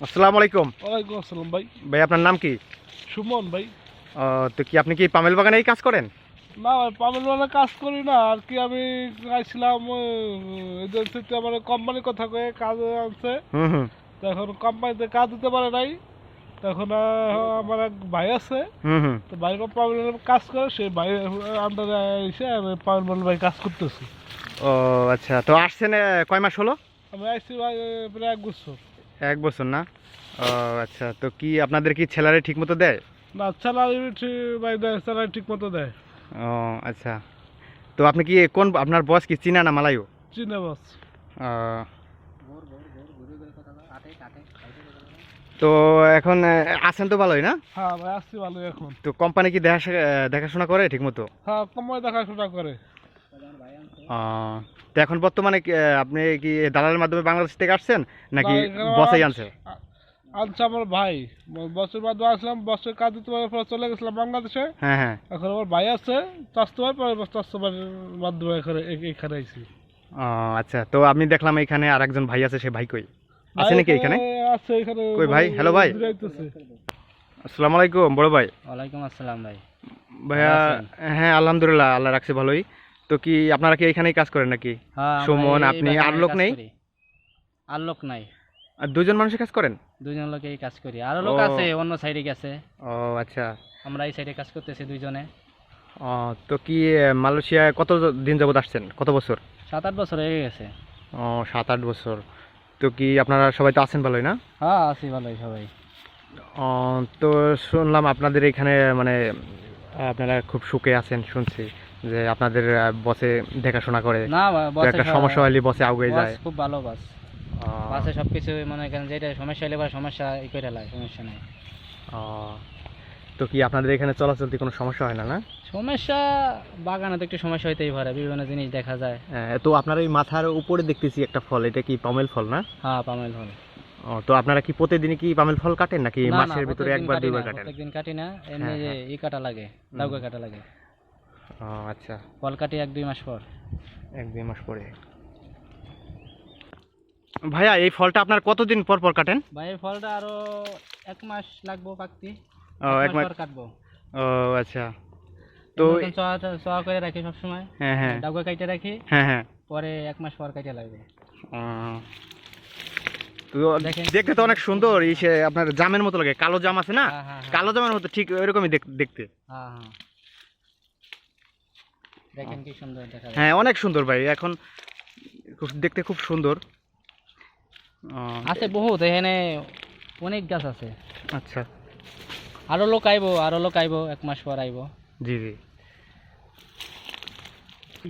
আসসালামু আলাইকুম। ওয়ালাইকুম আসসালাম ভাই। ভাই আপনার নাম কি? সুমন ভাই। তো কি আপনি কি পামেল বাগানেই কাজ করেন? না ভাই, পামেল মানে কাজ করি না আর কি। আমি আইছিলাম এজেন্সিতে, আমার কোম্পানির কথা কয়ে কাজ আনছে। হুম হুম তখন কোম্পানিতে কাজ দিতে পারে নাই। তখন আমার এক ভাই আছে, হুম হুম তো ভাই পামেল কাজ করে, সেই ভাই আন্ডারে এসে আমি পামেল ভাই কাজ করতেছি। ও আচ্ছা, তো আসছেন কয় মাস হলো? আমি আইছি ভাই প্রায় 1 বছর। 1 বছর না? ও আচ্ছা, তো কি আপনাদের কি স্যালারি ঠিক মতো দেয়? না, স্যালারি ভাই দেয়, স্যালারি ঠিক মতো দেয়। ও আচ্ছা, তো আপনি কি কোন আপনার বস কি চীনা না মালায়ু? চিনে বস। আহ, তো এখন আছেন তো ভালোই না? হ্যাঁ ভাই, আসছি ভালোই এখন। তো কোম্পানি কি দেখাশোনা করে ঠিক মতো? হ্যাঁ, কোম্পানি দেখাশোনা করে। তো এখন বর্তমানে আপনি কি দালালের মাধ্যমে বাংলাদেশ থেকে আসছেন না, নাকি এখানে বসেই আনছে? আনছে আমার ভাই। বছর মাধ্যমে আসলাম, বছর কাজ দিতে পারে, পরে চলে গেছিলাম বাংলাদেশে। হ্যাঁ হ্যাঁ। এখন আমার ভাই আছে চাষতে ভাই, পরে চাষতে ভাইয়ের মাধ্যমে এখানে আইছি। ও আচ্ছা, তো আমি দেখলাম এখানে আর একজন ভাই আছে, সে ভাই কই আছে ভাই নাকি এখানে? আছে এখানে। কই ভাই? হ্যালো ভাই। ঘুরাইতেছে। আসসালামু আলাইকুম বড় ভাই। ওয়ালাইকুম আসসালাম ভাই। ভাইয়া, হ্যাঁ আলহামদুলিল্লাহ, আল্লাহ রাখছে ভালোই। তো কি আপনারা কি এখানেই কাজ করেন নাকি? হ্যাঁ, আমরা সুমন, এই আপনি, আর বাগানে লোক কাজ নেই? করি। আর লোক নাই, আর দুজন মানুষের কাজ করেন? দুজন লোকেই কাজ করি। আরো লোক ও। আছে অন্য সাইডে গেছে, ও আচ্ছা। আমরা এই সাইডে কাজ করতেছি দুইজনে। ও, তো কি মালয়েশিয়ায় কত দিন যাবত আসছেন, কত বছর? 7-8 বছর হয়ে গেছে। ও 7-8 বছর। তো কি আপনারা সবাই তো আছেন ভালোই না? হ্যাঁ, আছি ভালোই সবাই। ও, তো শুনলাম আপনাদের এখানে মানে আপনারা খুব সুখে আছেন শুনছি, যে আপনাদের বসে দেখাশোনা করে। না তো বসে একটা সমস্যা হলে বসে আগুয়ে যায়। খুব ভালো বাস। ও, বাসে সবকিছু মনে করেন যেটা সমস্যা হলে বা সমস্যা ই করে লাগে, সমস্যা নাই। ও, তো কি আপনাদের এখানে চলাচলতে কোনো সমস্যা হয় না না? সমস্যা বাগানে তো একটু সমস্যা হইতেই পারে, বিভিন্ন জিনিস দেখা যায়। তো আপনার এই মাথার উপরে দেখতেছি একটা ফল, এটা কি পামেল ফল না? হ্যাঁ, পামেল ফল। ও, তো আপনারা কি প্রতিদিনই কি পামেল ফল কাটেন নাকি না না, মাসের ভিতরে একবার দুইবার কাটেন? প্রত্যেকদিন কাটি না, এমনি হ্যাঁ, যে হ্যাঁ। ই কাটা লাগে, দাউকা কাটা লাগে। ও আচ্ছা, ফল কাটি 1-2 মাস পর। 1-2 মাস পরে। ভাইয়া, এই ফলটা আপনার কতদিন পর পর কাটেন? ভাই এই ফলটা আরো 1 মাস লাগবো পাকতে। ও 1 এক মাস মাস। পর কাটবো। ও আচ্ছা, তো তো চওয়া করে রাখি সব সময়, হ্যাঁ হ্যাঁ ডাউকা কাইটে রাখি, হ্যাঁ হ্যাঁ। পরে 1 মাস পর কাইটে লাগবে। ও, তো দেখেন। দেখতে তো অনেক সুন্দর, সে আপনার জামের মতো লাগে, কালো জাম আছে না? হ্যাঁ হ্যাঁ হ্যাঁ। কালো জামের মতো ঠিক ওইরকমই দেখতে। হ্যাঁ হ্যাঁ, দেখেন কি সুন্দর দেখা যায়। হ্যাঁ, অনেক সুন্দর ভাই, এখন দেখতে খুব সুন্দর। ও, আছে বহুত এখানে, অনেক গাছ আছে। আচ্ছা। আরো লোক আইবো 1 মাস পর আইবো। জি জি।